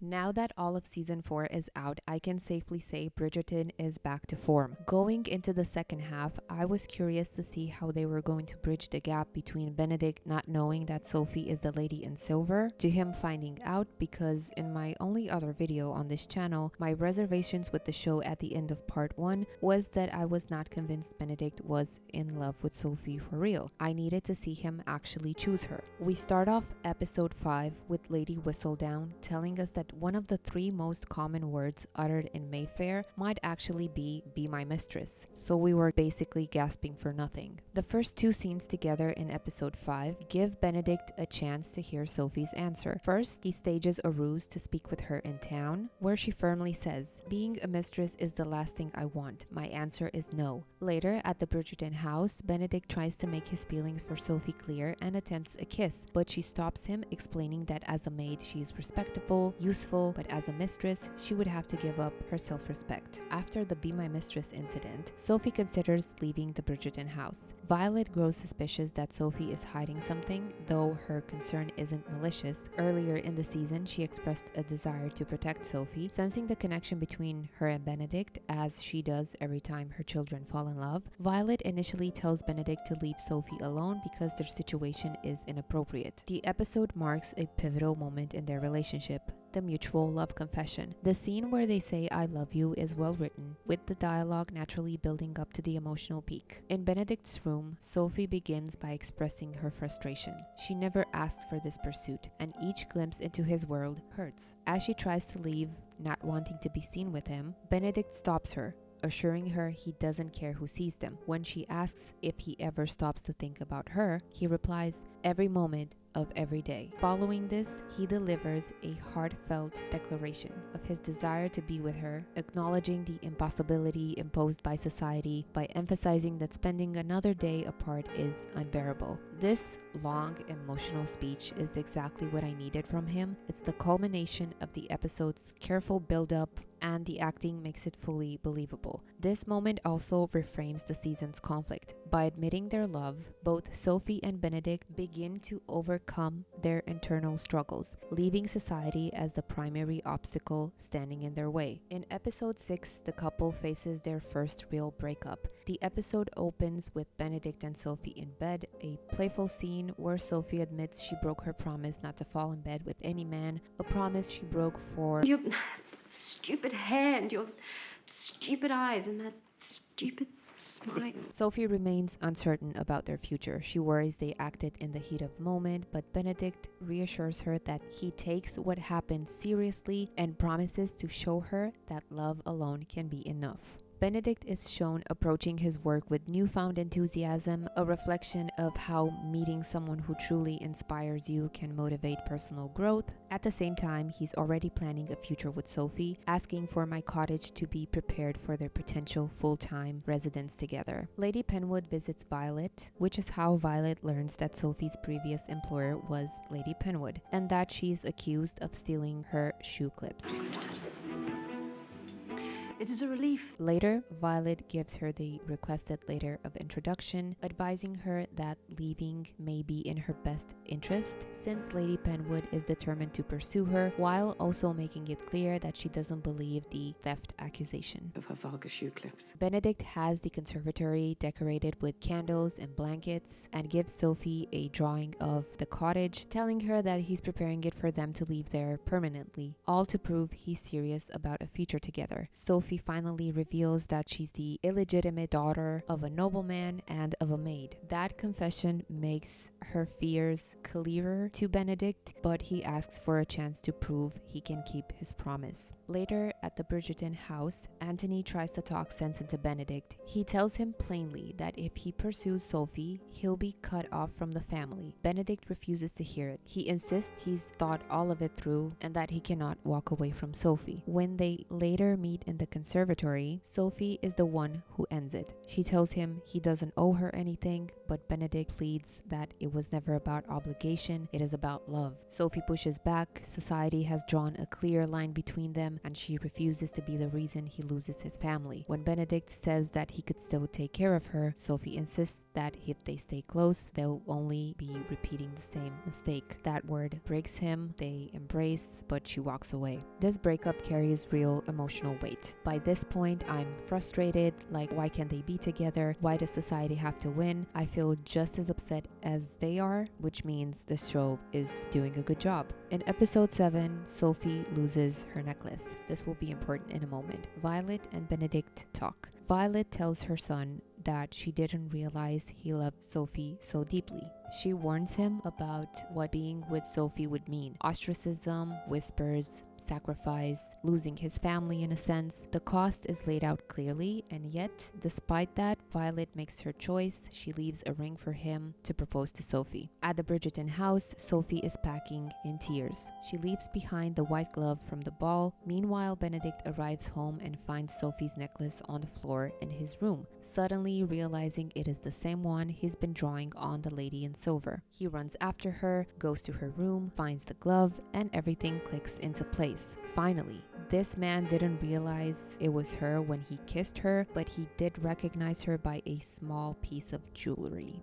Now that all of season 4 is out, I can safely say Bridgerton is back to form. Going into the second half, I was curious to see how they were going to bridge the gap between Benedict not knowing that Sophie is the lady in silver to him finding out, because in my only other video on this channel, my reservations with the show at the end of part 1 was that I was not convinced Benedict was in love with Sophie for real. I needed to see him actually choose her. We start off episode 5 with Lady Whistledown telling us that one of the 3 most common words uttered in Mayfair might actually be my mistress, so we were basically gasping for nothing. The first 2 scenes together in episode 5 give Benedict a chance to hear Sophie's answer. First, he stages a ruse to speak with her in town, where she firmly says, "Being a mistress is the last thing I want. My answer is no." Later, at the Bridgerton house, Benedict tries to make his feelings for Sophie clear and attempts a kiss, but she stops him, explaining that as a maid she is respectable, useful, but as a mistress, she would have to give up her self-respect. After the Be My Mistress incident, Sophie considers leaving the Bridgerton house. Violet grows suspicious that Sophie is hiding something, though her concern isn't malicious. Earlier in the season, she expressed a desire to protect Sophie, sensing the connection between her and Benedict, as she does every time her children fall in love. Violet initially tells Benedict to leave Sophie alone because their situation is inappropriate. The episode marks a pivotal moment in their relationship, the mutual love confession. The scene where they say "I love you" is well written, with the dialogue naturally building up to the emotional peak. In Benedict's room, Sophie begins by expressing her frustration. She never asked for this pursuit, and each glimpse into his world hurts. As she tries to leave, not wanting to be seen with him, Benedict stops her, assuring her he doesn't care who sees them. When she asks if he ever stops to think about her, he replies, "Every moment of every day." Following this, he delivers a heartfelt declaration of his desire to be with her, acknowledging the impossibility imposed by society by emphasizing that spending another day apart is unbearable. This long, emotional speech is exactly what I needed from him. It's the culmination of the episode's careful build-up, and the acting makes it fully believable. This moment also reframes the season's conflict. By admitting their love, both Sophie and Benedict begin to overcome their internal struggles, leaving society as the primary obstacle standing in their way. In episode 6, the couple faces their first real breakup. The episode opens with Benedict and Sophie in bed, a playful scene where Sophie admits she broke her promise not to fall in bed with any man, a promise she broke for your stupid hair and your stupid eyes and that stupid smile. Sophie remains uncertain about their future. She worries they acted in the heat of the moment, but Benedict reassures her that he takes what happened seriously and promises to show her that love alone can be enough. Benedict is shown approaching his work with newfound enthusiasm, a reflection of how meeting someone who truly inspires you can motivate personal growth. At the same time, he's already planning a future with Sophie, asking for My Cottage to be prepared for their potential full-time residence together. Lady Penwood visits Violet, which is how Violet learns that Sophie's previous employer was Lady Penwood, and that she's accused of stealing her shoe clips. It is a relief. Later, Violet gives her the requested letter of introduction, advising her that leaving may be in her best interest, since Lady Penwood is determined to pursue her, while also making it clear that she doesn't believe the theft accusation. Of her vulgar shoe clips. Benedict has the conservatory decorated with candles and blankets and gives Sophie a drawing of the cottage, telling her that he's preparing it for them to live there permanently, all to prove he's serious about a future together. Sophie finally reveals that she's the illegitimate daughter of a nobleman and of a maid. That confession makes her fears clearer to Benedict, but he asks for a chance to prove he can keep his promise. Later, at the Bridgerton house, Anthony tries to talk sense into Benedict. He tells him plainly that if he pursues Sophie, he'll be cut off from the family. Benedict refuses to hear it. He insists he's thought all of it through and that he cannot walk away from Sophie. When they later meet in the conservatory, Sophie is the one who ends it. She tells him he doesn't owe her anything, but Benedict pleads that it was never about obligation, it is about love. Sophie pushes back. Society has drawn a clear line between them, and she refuses to be the reason he loses his family. When Benedict says that he could still take care of her, Sophie insists that if they stay close, they'll only be repeating the same mistake. That word breaks him. They embrace, but she walks away. This breakup carries real emotional weight. By this point, I'm frustrated, like why can't they be together? Why does society have to win? I feel just as upset as they are, which means the show is doing a good job. In episode 7, Sophie loses her necklace. This will be important in a moment. Violet and Benedict talk. Violet tells her son that she didn't realize he loved Sophie so deeply. She warns him about what being with Sophie would mean. Ostracism, whispers, sacrifice, losing his family in a sense. The cost is laid out clearly, and yet, despite that, Violet makes her choice. She leaves a ring for him to propose to Sophie. At the Bridgerton house, Sophie is packing in tears. She leaves behind the white glove from the ball. Meanwhile, Benedict arrives home and finds Sophie's necklace on the floor in his room, suddenly realizing it is the same one he's been drawing on the lady in silver. He runs after her, goes to her room, finds the glove, and everything clicks into place. Finally, this man didn't realize it was her when he kissed her, but he did recognize her by a small piece of jewelry.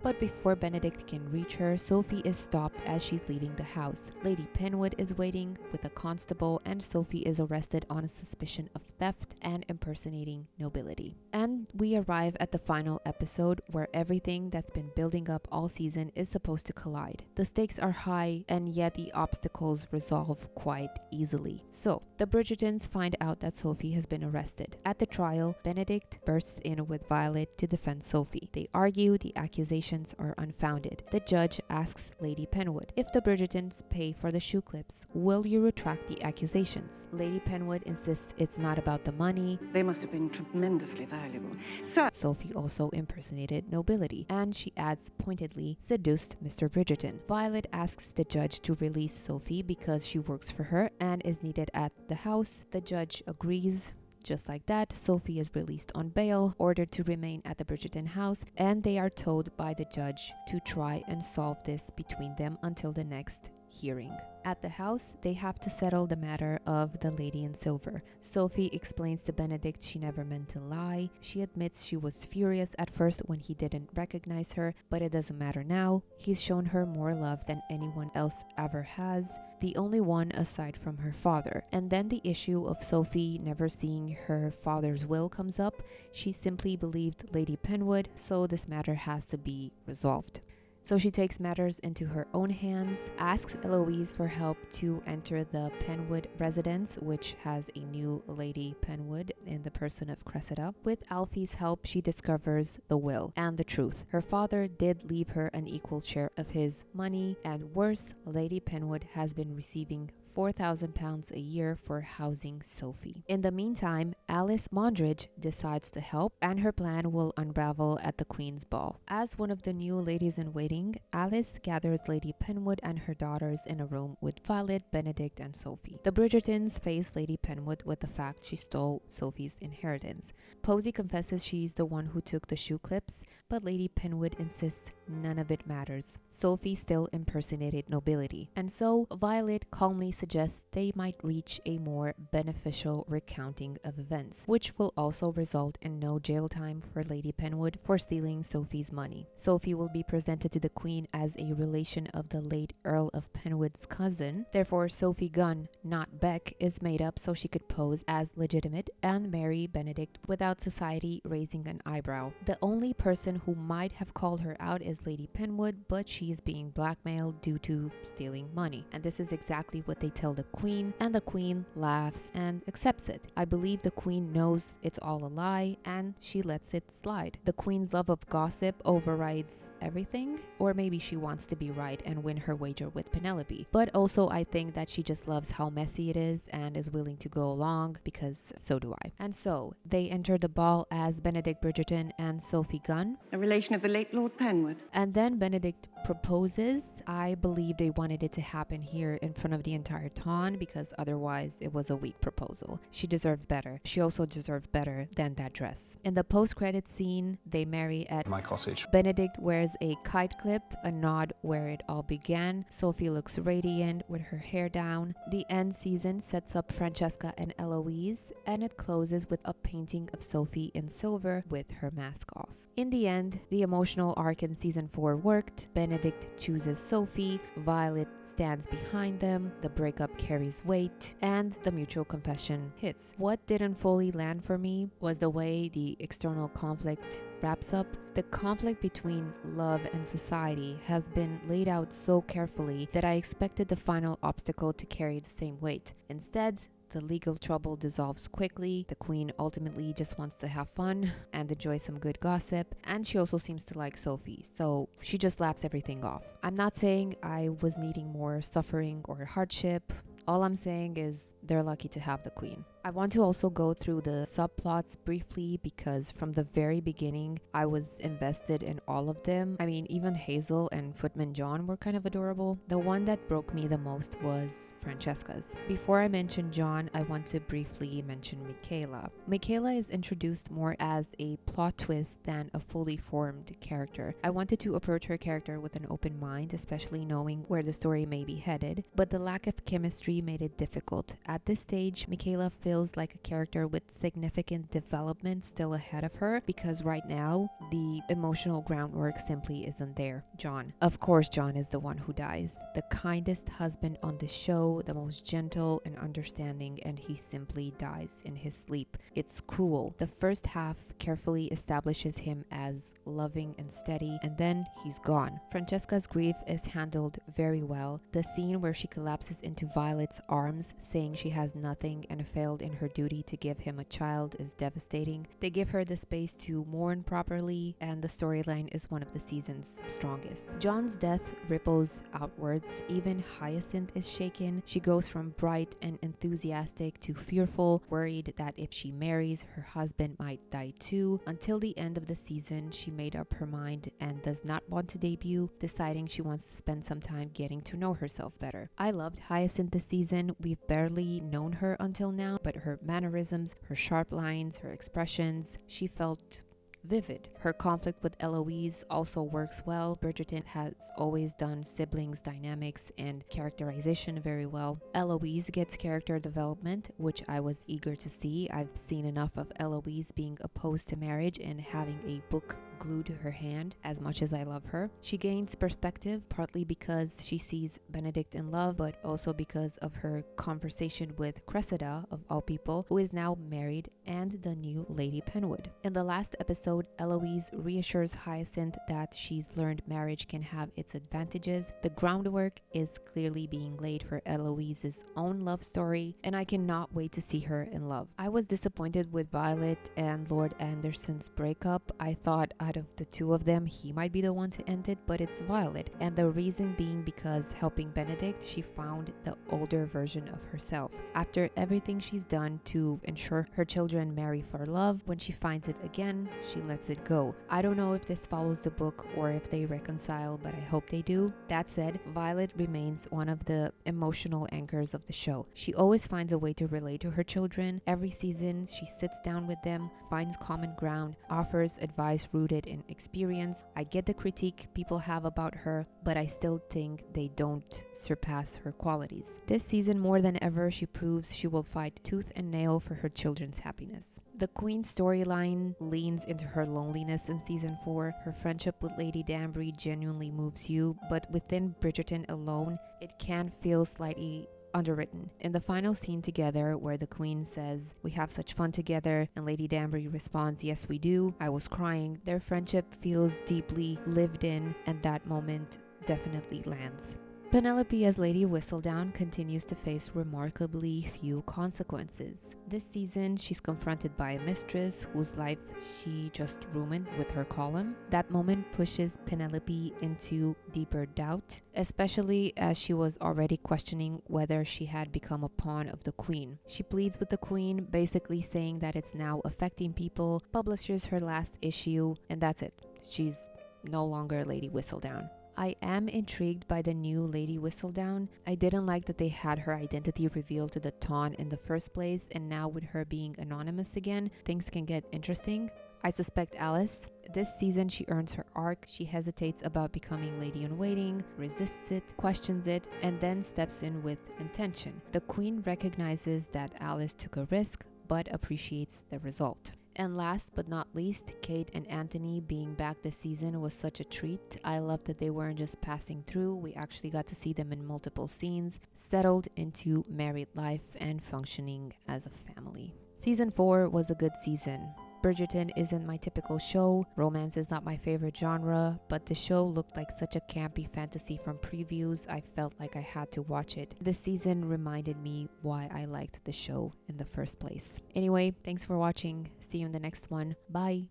But before Benedict can reach her, Sophie is stopped as she's leaving the house. Lady Penwood is waiting with a constable, and Sophie is arrested on a suspicion of theft and impersonating nobility. And we arrive at the final episode where everything that's been building up all season is supposed to collide. The stakes are high, and yet the obstacles resolve quite easily. So, the Bridgertons find out that Sophie has been arrested. At the trial, Benedict bursts in with Violet to defend Sophie. They argue the accusations are unfounded. The judge asks Lady Penwood, if the Bridgertons pay for the shoe clips, will you retract the accusations? Lady Penwood insists it's not about the money. They must have been tremendously valuable. Sophie also impersonated nobility, and she adds pointedly, seduced Mr. Bridgerton. Violet asks the judge to release Sophie because she works for her and is needed at the house. The judge agrees. Just like that, Sophie is released on bail, ordered to remain at the Bridgerton house, and they are told by the judge to try and solve this between them until the next hearing. At the house, they have to settle the matter of the lady in silver. Sophie explains to Benedict she never meant to lie. She admits she was furious at first when he didn't recognize her, but it doesn't matter now. He's shown her more love than anyone else ever has, the only one aside from her father. And then the issue of Sophie never seeing her father's will comes up. She simply believed Lady Penwood, so this matter has to be resolved. So she takes matters into her own hands, asks Eloise for help to enter the Penwood residence, which has a new Lady Penwood in the person of Cressida. With Alfie's help, she discovers the will and the truth. Her father did leave her an equal share of his money, and worse, Lady Penwood has been receiving £4,000 a year for housing Sophie. In the meantime, Alice Mondridge decides to help, and her plan will unravel at the Queen's ball. As one of the new ladies-in-waiting, Alice gathers Lady Penwood and her daughters in a room with Violet, Benedict, and Sophie. The Bridgertons face Lady Penwood with the fact she stole Sophie's inheritance. Posey confesses she's the one who took the shoe clips, but Lady Penwood insists none of it matters. Sophie still impersonated nobility, and so Violet calmly suggests they might reach a more beneficial recounting of events, which will also result in no jail time for Lady Penwood for stealing Sophie's money. Sophie will be presented to the Queen as a relation of the late Earl of Penwood's cousin. Therefore, Sophie Gunn, not Beck, is made up so she could pose as legitimate and marry Benedict without society raising an eyebrow. The only person who might have called her out is Lady Penwood, but she is being blackmailed due to stealing money. And this is exactly what they tell the Queen, and the Queen laughs and accepts it. I believe the Queen knows it's all a lie, and she lets it slide. The Queen's love of gossip overrides everything, or maybe she wants to be right and win her wager with Penelope. But also I think that she just loves how messy it is and is willing to go along, because so do I. And so, they enter the ball as Benedict Bridgerton and Sophie Gunn, A relation of the late Lord Penwood. and then Benedict proposes, I believe they wanted it to happen here in front of the entire town because otherwise it was a weak proposal. She deserved better. She also deserved better than that dress. In the post-credit scene, they marry at my cottage. Benedict wears a kite clip, a nod where it all began. Sophie looks radiant with her hair down. The end season sets up Francesca and Eloise, and it closes with a painting of Sophie in silver with her mask off. In the end, the emotional arc in season 4 worked. Benedict chooses Sophie, Violet stands behind them, the breakup carries weight, and the mutual confession hits. What didn't fully land for me was the way the external conflict wraps up. The conflict between love and society has been laid out so carefully that I expected the final obstacle to carry the same weight. Instead, the legal trouble dissolves quickly. The queen ultimately just wants to have fun and enjoy some good gossip, and she also seems to like Sophie, so she just laughs everything off. I'm not saying I was needing more suffering or hardship. All I'm saying is they're lucky to have the queen. I want to also go through the subplots briefly because from the very beginning, I was invested in all of them. I mean, even Hazel and Footman John were kind of adorable. The one that broke me the most was Francesca's. Before I mention John, I want to briefly mention Michaela. Michaela is introduced more as a plot twist than a fully formed character. I wanted to approach her character with an open mind, especially knowing where the story may be headed, but the lack of chemistry made it difficult. At this stage, Michaela feels like a character with significant development still ahead of her because right now the emotional groundwork simply isn't there. John. Of course, John is the one who dies. The kindest husband on the show, the most gentle and understanding, and he simply dies in his sleep. It's cruel. The first half carefully establishes him as loving and steady, and then he's gone. Francesca's grief is handled very well. The scene where she collapses into Violet's arms, saying she has nothing and failed in her duty to give him a child, is devastating. They give her the space to mourn properly, and the storyline is one of the season's strongest. John's death ripples outwards. Even Hyacinth is shaken. She goes from bright and enthusiastic to fearful, worried that if she marries, her husband might die too. Until the end of the season, she made up her mind and does not want to debut, deciding she wants to spend some time getting to know herself better. I loved Hyacinth this season. We've barely known her until now, but her mannerisms, her sharp lines, her expressions, she felt vivid. Her conflict with Eloise also works well. Bridgerton has always done siblings dynamics and characterization very well. Eloise gets character development, which I was eager to see. I've seen enough of Eloise being opposed to marriage and having a book glued to her hand as much as I love her. She gains perspective partly because she sees Benedict in love, but also because of her conversation with Cressida, of all people, who is now married, and the new Lady Penwood. In the last episode, Eloise reassures Hyacinth that she's learned marriage can have its advantages. The groundwork is clearly being laid for Eloise's own love story, and I cannot wait to see her in love. I was disappointed with Violet and Lord Anderson's breakup. I thought out of the two of them, he might be the one to end it, but it's Violet. And the reason being because helping Benedict, she found the older version of herself. After everything she's done to ensure her children marry for love, when she finds it again, she lets it go. I don't know if this follows the book or if they reconcile, but I hope they do. That said, Violet remains one of the emotional anchors of the show. She always finds a way to relate to her children. Every season, she sits down with them, finds common ground, offers advice rooted in experience. I get the critique people have about her, but I still think they don't surpass her qualities. This season, more than ever, she proves she will fight tooth and nail for her children's happiness. The Queen storyline leans into her loneliness in season 4. Her friendship with Lady Danbury genuinely moves you, but within Bridgerton alone, it can feel slightly underwritten. In the final scene together, where the Queen says, "We have such fun together," and Lady Danbury responds, "Yes, we do," I was crying. Their friendship feels deeply lived in, and that moment definitely lands. Penelope as Lady Whistledown continues to face remarkably few consequences. This season, she's confronted by a mistress whose life she just ruined with her column. That moment pushes Penelope into deeper doubt, especially as she was already questioning whether she had become a pawn of the Queen. She pleads with the Queen, basically saying that it's now affecting people, publishes her last issue, and that's it. She's no longer Lady Whistledown. I am intrigued by the new Lady Whistledown. I didn't like that they had her identity revealed to the Ton in the first place, and now with her being anonymous again, things can get interesting. I suspect Alice. This season she earns her arc. She hesitates about becoming Lady in Waiting, resists it, questions it, and then steps in with intention. The Queen recognizes that Alice took a risk, but appreciates the result. And last but not least, Kate and Anthony being back this season was such a treat. I love that they weren't just passing through. We actually got to see them in multiple scenes, settled into married life and functioning as a family. Season 4 was a good season. Bridgerton isn't my typical show. Romance is not my favorite genre, but the show looked like such a campy fantasy from previews. I felt like I had to watch it. This season reminded me why I liked the show in the first place. Anyway, thanks for watching. See you in the next one. Bye.